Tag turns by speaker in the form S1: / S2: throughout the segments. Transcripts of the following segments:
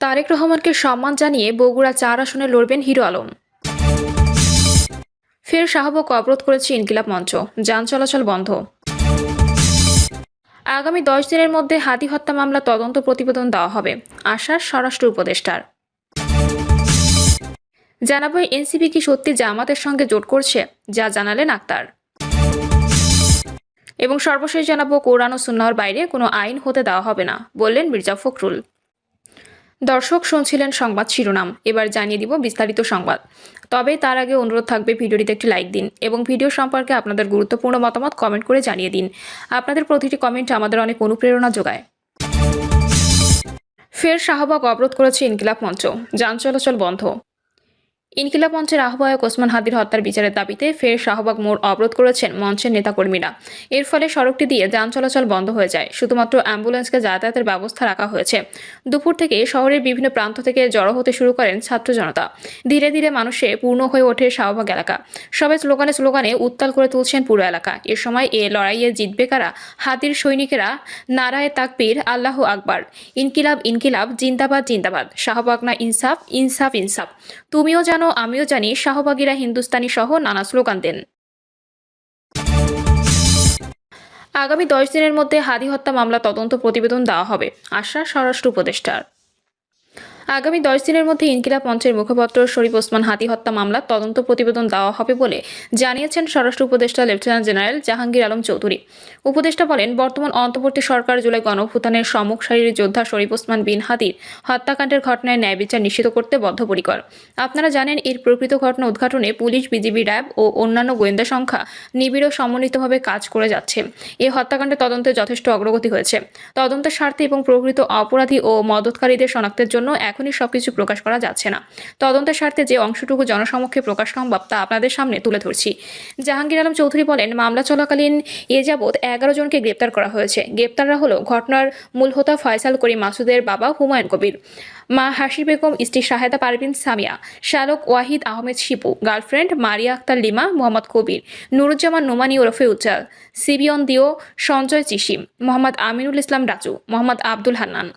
S1: তারেক রহমানকে সম্মান জানিয়ে বগুড়া ৪ আসনে লড়বেন হিরো আলম। ফের শাহবাগ অবরোধ করেছে ইনকিলাব মঞ্চ, যান চলাচল বন্ধ। আগামী ১০ দিনের মধ্যে হাদি হত্যা মামলা তদন্ত প্রতিবেদন দেওয়া হবে, আশ্বাস স্বরাষ্ট্র উপদেষ্টার। জানাবো এনসিপি কি সত্যি জামাতের সঙ্গে জোট করছে, যা জানালেন আক্তার। এবং সর্বশেষ জানাবো কোরআন ও সুন্নাহর বাইরে কোনো আইন হতে দেওয়া হবে না, বললেন মির্জা ফখরুল। দর্শক শুনছিলেন সংবাদ শিরোনাম, এবার জানিয়ে দিব বিস্তারিত সংবাদ। তবে তার আগে অনুরোধ থাকবে ভিডিওটিতে একটি লাইক দিন এবং ভিডিও সম্পর্কে আপনাদের গুরুত্বপূর্ণ মতামত কমেন্ট করে জানিয়ে দিন। আপনাদের প্রতিটি কমেন্ট আমাদের অনেক অনুপ্রেরণা যোগায়। ফের শাহবাগ অবরোধ করেছে ইনকিলাব মঞ্চ, যান চলাচল বন্ধ। ইনকিলাব মঞ্চের আহ্বায়ক ওসমান হাদির হত্যার বিচারের দাবিতে ফের শাহবাগ মোড় অবরোধ করেছেন মঞ্চের নেতাকর্মীরা। এর ফলে সড়কটি দিয়ে যান চলাচল বন্ধ হয়ে যায়, শুধুমাত্র অ্যাম্বুলেন্সকে যাতায়াতের ব্যবস্থা রাখা হয়েছে। দুপুর থেকে শহরের বিভিন্ন প্রান্ত থেকে জড়ো হতে শুরু করেন ছাত্র জনতা। ধীরে ধীরে মানুষে পূর্ণ হয়ে ওঠে শাহবাগ এলাকা। সবাই স্লোগানে স্লোগানে উত্তাল করে তুলছেন পুরো এলাকা। এ সময় এ লড়াইয়ে জিতবে কারা? হাদির সৈনিকেরা নারায়ে তাকবীর, আল্লাহু আকবার, ইনকিলাব ইনকিলাব, জিন্দাবাদ জিন্দাবাদ, শাহবাগ না ইনসাফ, ইনসাফ ইনসাফ, তুমিও জানো আমিও জানি, শাহবাগীরা হিন্দুস্তানি সহ নানা স্লোগান দেন। আগামী ১০ দিনের মধ্যে হাদি হত্যা মামলা তদন্ত প্রতিবেদন দেওয়া হবে, আশ্বাস স্বরাষ্ট্র উপদেষ্টার। আগামী ১০ দিনের মধ্যে ইনকিলাব মঞ্চের মুখপাত্র শরীফ ওসমান হাদি হত্যা মামলার তদন্ত প্রতিবেদন দেওয়া হবে বলে জানিয়েছেন স্বরাষ্ট্র উপদেষ্টা লেফটেন্যান্ট জেনারেল জাহাঙ্গীর আলম চৌধুরী। উপদেষ্টা বলেন, বর্তমান অন্তর্বর্তী সরকার জুলাই গণঅভ্যুত্থানের সম্মুখ সারির যোদ্ধা শরীফ ওসমান বিন হাদির হত্যাকাণ্ডের ঘটনায় ন্যায় বিচার নিশ্চিত করতে বদ্ধপরিকর। আপনারা জানেন, এর প্রকৃত ঘটনা উদ্ঘাটনে পুলিশ, বিজিবি, র্যাব ও অন্যান্য গোয়েন্দা সংখ্যা নিবিড় ও সমন্বিতভাবে কাজ করে যাচ্ছে। এই হত্যাকাণ্ডের তদন্তে যথেষ্ট অগ্রগতি হয়েছে। তদন্তের স্বার্থে এবং প্রকৃত অপরাধী ও মদতকারীদের শনাক্তের জন্য এখনই সবকিছু প্রকাশ করা যাচ্ছে না। তদন্তের স্বার্থে যে অংশটুকু জনসমক্ষে প্রকাশ সম্ভব তা আপনাদের সামনে তুলে ধরছি। জাহাঙ্গীর আলম চৌধুরী বলেন, মামলা চলাকালীন এ যাবৎ ১১ জনকে গ্রেপ্তার করা হয়েছে। গ্রেপ্তাররা হলো ঘটনার মূল হোতা ফয়সাল করিম মাসুদের বাবা হুমায়ুন কবির, মা হাসি বেগম, স্ত্রী শাহেদা পারভিন সামিয়া, শালক ওয়াহিদ আহমেদ শিপু, গার্লফ্রেন্ড মারিয়া আক্তার লিমা, মোহাম্মদ কবির, নুরুজ্জামান নোমানি ওরফে উজ্জ্বল, সিবিয়ন দিও, সঞ্জয় চিসিম, মোহাম্মদ আমিনুল ইসলাম রাজু, মোহাম্মদ আব্দুল হান্নান।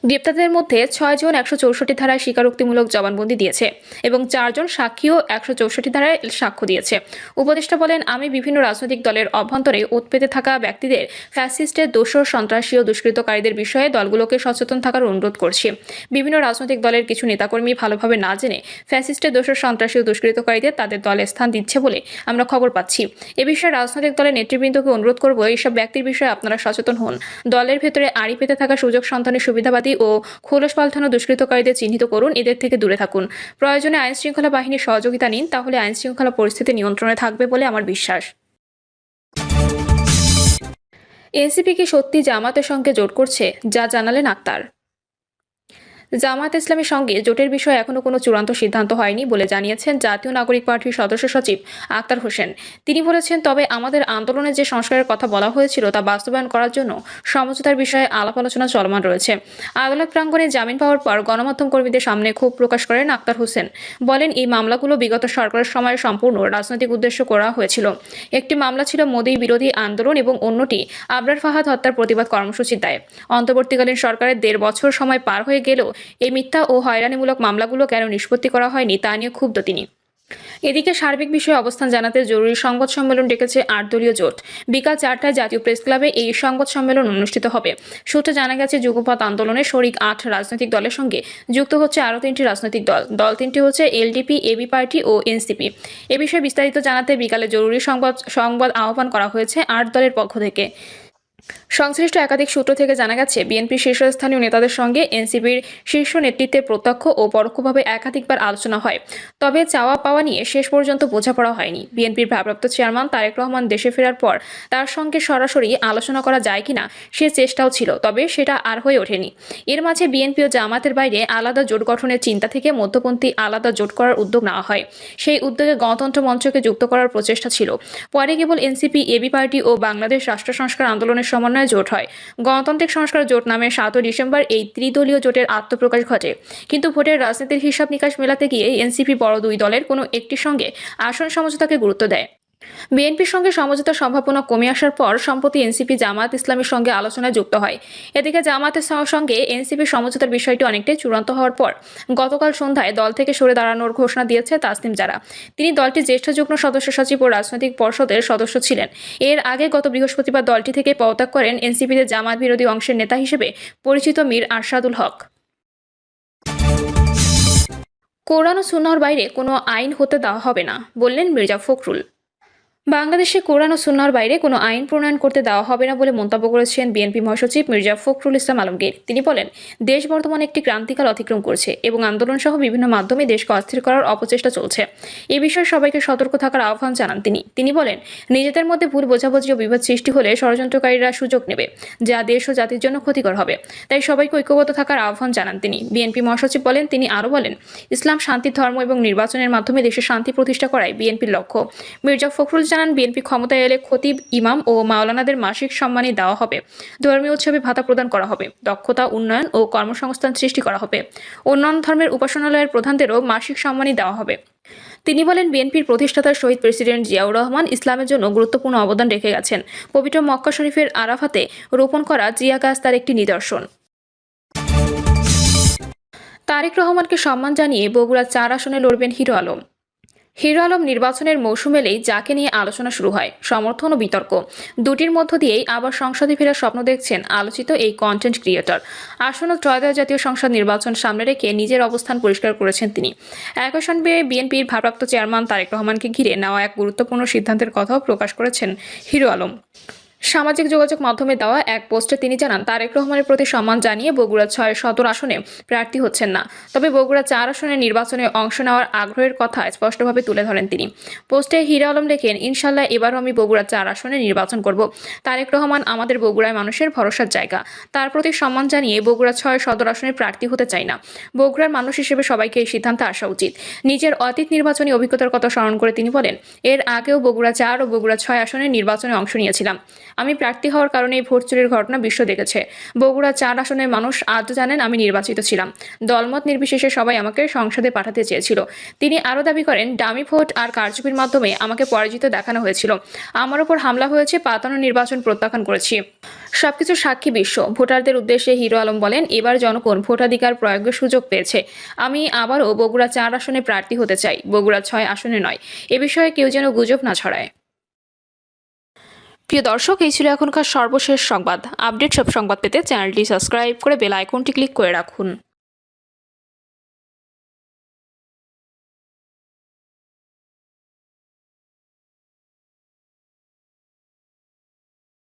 S1: গ্রেপ্তারদের মধ্যে ৬ জন ১৬৪ ধারায় স্বীকারোক্তিমূলক জবানবন্দি দিয়েছে এবং ৪ জন সাক্ষীও ১৬৪ ধারায় সাক্ষ্য দিয়েছে। উপদেষ্টা বলেন, আমি বিভিন্ন রাজনৈতিক দলের অভ্যন্তরে উৎপেতে থাকা ব্যক্তিদের ফ্যাসিস্টের দোসর, সন্ত্রাসী ও দুষ্কৃতকারীদের বিষয়ে দলগুলোকে সচেতন থাকার অনুরোধ করছি। বিভিন্ন রাজনৈতিক দলের কিছু নেতাকর্মী ভালোভাবে না জেনে ফ্যাসিস্টের দোসর, সন্ত্রাসী ও দুষ্কৃতকারীদের তাদের দলে স্থান দিচ্ছে বলে আমরা খবর পাচ্ছি। এ বিষয়ে রাজনৈতিক দলের নেতৃবৃন্দকে অনুরোধ করব, এইসব ব্যক্তির বিষয়ে আপনারা সচেতন হন। দলের ভেতরে আড়ি পেতে থাকা সুযোগ সন্ধানের সুবিধাবাদী ও খোলস পাল্টানো দুষ্কৃতকারীদের চিহ্নিত করুন, এদের থেকে দূরে থাকুন। প্রয়োজনে আইন শৃঙ্খলা বাহিনীর সহযোগিতা নিন, তাহলে আইন শৃঙ্খলা পরিস্থিতি নিয়ন্ত্রণে থাকবে বলে আমার বিশ্বাস। এনসিপি কি সত্যি জামাতের সঙ্গে জোট করছে, যা জানালেন আক্তার। জামায়াত ইসলামীর সঙ্গে জোটের বিষয়ে এখনো কোনো চূড়ান্ত সিদ্ধান্ত হয়নি বলে জানিয়েছেন জাতীয় নাগরিক পার্টির সদস্য সচিব আক্তার হোসেন। তিনি বলেছেন, তবে আমাদের আন্দোলনে যে সংস্কারের কথা বলা হয়েছিল তা বাস্তবায়ন করার জন্য সমঝোতার বিষয়ে আলাপ আলোচনা চলমান রয়েছে। আদালত প্রাঙ্গণে জামিন পাওয়ার পর গণমাধ্যম কর্মীদের সামনে ক্ষোভ প্রকাশ করেন আক্তার হোসেন। বলেন, এই মামলাগুলো বিগত সরকারের সময়ে সম্পূর্ণ রাজনৈতিক উদ্দেশ্য করা হয়েছিল। একটি মামলা ছিল মোদি বিরোধী আন্দোলন এবং অন্যটি আবরার ফাহাদ হত্যার প্রতিবাদ কর্মসূচির দায়ে। অন্তর্বর্তীকালীন সরকারের ১.৫ বছর সময় পার হয়ে গেলেও এই মিথ্যা ও হয়রানিমূলক মামলাগুলো কেন নিষ্পত্তি করা হয়নি তা নিয়ে ক্ষুব্ধ তিনি। এদিকে সার্বিক বিষয়ে অবস্থান জানাতে জরুরি সংবাদ সম্মেলন ডেকেছে ৮ দলীয় জোট। বিকাল ৪টায় জাতীয় প্রেস ক্লাবে এই সংবাদ সম্মেলন অনুষ্ঠিত হবে। সূত্রে জানা গেছে, যুগপৎ আন্দোলনে শরিক ৮ রাজনৈতিক দলের সঙ্গে যুক্ত হচ্ছে আরও ৩টি রাজনৈতিক দল। দল ৩টি হচ্ছে এলডিপি, এবি পার্টি ও এনসিপি। এ বিষয়ে বিস্তারিত জানাতে বিকালে জরুরি সংবাদ আহ্বান করা হয়েছে ৮ দলের পক্ষ থেকে। সংশ্লিষ্ট একাধিক সূত্র থেকে জানা গেছে, বিএনপির শীর্ষস্থানীয় নেতাদের সঙ্গে এনসিপির শীর্ষ নেতৃত্বের প্রত্যক্ষ ও পরোক্ষভাবে একাধিকবার আলোচনা হয়। তবে চাওয়া পাওয়া নিয়ে শেষ পর্যন্ত বোঝাপড়া হয়নি। বিএনপির ভারপ্রাপ্ত চেয়ারম্যান তারেক রহমান দেশে ফেরার পর তার সঙ্গে সরাসরি আলোচনা করা যায় কিনা সে চেষ্টাও ছিল, তবে সেটা আর হয়ে ওঠেনি। এর মাঝে বিএনপি ও জামাতের বাইরে আলাদা জোট গঠনের চিন্তা থেকে মধ্যপন্থী আলাদা জোট করার উদ্যোগ নেওয়া হয়। সেই উদ্যোগে গণতন্ত্র মঞ্চকে যুক্ত করার প্রচেষ্টা ছিল। পরে কেবল এনসিপি, এবি পার্টি ও বাংলাদেশ রাষ্ট্র সংস্কার আন্দোলনের সমন্বয়ে জোট হয়। গণতান্ত্রিক সংস্কার জোট নামে ৭ ডিসেম্বর এই ত্রিদলীয় জোটের আত্মপ্রকাশ ঘটে। কিন্তু ভোটের রাজনীতির হিসাব নিকাশ মেলাতে গিয়ে এনসিপি বড় দুই দলের কোনো একটির সঙ্গে আসন সমঝোতাকে গুরুত্ব দেয়। বিএনপির সঙ্গে সমঝোতার সম্ভাবনা কমে আসার পর সম্প্রতি এনসিপি জামায়াত ইসলামীর সঙ্গে আলোচনায় যুক্ত হয়। এদিকে জামায়াতের সঙ্গে এনসিপির সমঝোতার বিষয়টি অনেকটাই চূড়ান্ত হওয়ার পর গতকাল সন্ধ্যায় দল থেকে সরে দাঁড়ানোর ঘোষণা দিয়েছে তাসনিম জারা। তিনি দলটির জ্যেষ্ঠ যুগ্ম সদস্য সচিব ও রাজনৈতিক পর্ষদের সদস্য ছিলেন। এর আগে গত বৃহস্পতিবার দলটি থেকে পদত্যাগ করেন এনসিপিতে জামায়াত বিরোধী অংশের নেতা হিসেবে পরিচিত মীর আরশাদুল হক। কোরআন ও সুন্নাহর বাইরে কোনো আইন হতে দেওয়া হবে না, বললেন মির্জা ফখরুল। বাংলাদেশে কোরআন ও সুন্নাহর বাইরে কোনো আইন প্রণয়ন করতে দেওয়া হবে না বলে মন্তব্য করেছেন বিএনপি মহাসচিব মির্জা ফখরুল ইসলাম আলমগীর। তিনি বলেন, দেশ বর্তমানে একটি ক্রান্তিকাল অতিক্রম করছে এবং আন্দোলন সহ বিভিন্ন মাধ্যমে দেশকে অস্থির করার অপচেষ্টা চলছে। এ বিষয়ে সবাইকে সতর্ক থাকার আহ্বান জানান তিনি বলেন, নিজেদের মধ্যে ভুল বোঝাবুঝি ও বিবাদ সৃষ্টি হলে ষড়যন্ত্রকারীরা সুযোগ নেবে, যা দেশ ও জাতির জন্য ক্ষতিকর হবে। তাই সবাইকে ঐক্যবদ্ধ থাকার আহ্বান জানান তিনি। বিএনপি মহাসচিব বলেন, তিনি আরও বলেন, ইসলাম শান্তির ধর্ম এবং নির্বাচনের মাধ্যমে দেশে শান্তি প্রতিষ্ঠা করাই বিএনপির লক্ষ্য। মির্জা ফখরুল জানান, বিএনপি ক্ষমতায় এলে খতিব, ইমাম ও মাওলানাদের মাসিক সম্মানী দেওয়া হবে, ধর্মীয় উৎসবে ভাতা প্রদান করা হবে, দক্ষতা উন্নয়ন ও কর্মসংস্থান সৃষ্টি করা হবে। অন্যান্য ধর্মের উপাসনালয়ের প্রধানদেরও মাসিক সম্মানী দেওয়া হবে। তিনি বলেন, বিএনপির প্রতিষ্ঠাতা শহীদ প্রেসিডেন্ট জিয়াউর রহমান ইসলামের জন্য গুরুত্বপূর্ণ অবদান রেখে গেছেন। পবিত্র মক্কা শরীফের আরাফাতে রোপণ করা জিয়া গাছ তার একটি নিদর্শন। তারেক রহমানকে সম্মান জানিয়ে বগুড়া 4 আসনে লড়বেন হিরো আলম। হিরো আলম নির্বাচনের মৌসুম এলেই যাকে নিয়ে আলোচনা শুরু হয়, সমর্থন ও বিতর্ক দুটির মধ্য দিয়েই আবার সংসদে ফেরার স্বপ্ন দেখছেন আলোচিত এই কন্টেন্ট ক্রিয়েটর। আসন্ন ত্রয়োদশ জাতীয় সংসদ নির্বাচন সামনে রেখে নিজের অবস্থান পরিষ্কার করেছেন তিনি। একই সঙ্গে বিএনপির ভারপ্রাপ্ত চেয়ারম্যান তারেক রহমানকে ঘিরে নেওয়া এক গুরুত্বপূর্ণ সিদ্ধান্তের কথাও প্রকাশ করেছেন হিরো আলম। সামাজিক যোগাযোগ মাধ্যমে দেওয়া এক পোস্টে তিনি জানান, তারেক রহমানের প্রতি সম্মান জানিয়ে বগুড়া 6 সদর আসনে প্রার্থী হচ্ছেন না, তবে বগুড়া 4 আসনে নির্বাচনে অংশ নেওয়ার আগ্রহের কথা স্পষ্টভাবে তুলে ধরেন তিনি। পোস্টে হিরো আলম লেখেন, ইনশাল্লাহ এবারও আমি বগুড়া 4 আসনে নির্বাচন করব। তারেক রহমান আমাদের বগুড়ায় মানুষের ভরসার জায়গা, তার প্রতি সম্মান জানিয়ে বগুড়া 6 সদর আসনে প্রার্থী হতে চাই না। বগুড়ার মানুষ হিসেবে সবাইকে এই সিদ্ধান্তে আসা উচিত। নিজের অতীত নির্বাচনী অভিজ্ঞতার কথা স্মরণ করে তিনি বলেন, এর আগেও বগুড়া 4 ও বগুড়া 6 আসনে নির্বাচনে অংশ নিয়েছিলাম। আমি প্রার্থী হওয়ার কারণে এই ভোট চুরির ঘটনা বিশ্ব দেখেছে। বগুড়া 4 আসনের মানুষ আজও জানেন আমি নির্বাচিত ছিলাম। দলমত নির্বিশেষে সবাই আমাকে সংসদে পাঠাতে চেয়েছিল। তিনি আরও দাবি করেন, ডামি ভোট আর কারচুপির মাধ্যমে আমাকে পরাজিত দেখানো হয়েছিল। আমার উপর হামলা হয়েছে, পাতানো নির্বাচন প্রত্যাখ্যান করেছি। সবকিছু সাক্ষী বিশ্ব। ভোটারদের উদ্দেশ্যে হিরো আলম বলেন, এবার জনগণ ভোটাধিকার প্রয়োগের সুযোগ পেয়েছে। আমি আবারও বগুড়া 4 আসনে প্রার্থী হতে চাই, বগুড়া 6 আসনে নয়। এ বিষয়ে কেউ যেন গুজব না ছড়ায়। প্রিয় দর্শক, এই ছিল এখনকার সর্বশেষ সংবাদ। আপডেট সব সংবাদ পেতে চ্যানেলটি সাবস্ক্রাইব করে বেল আইকনটি ক্লিক করে রাখুন।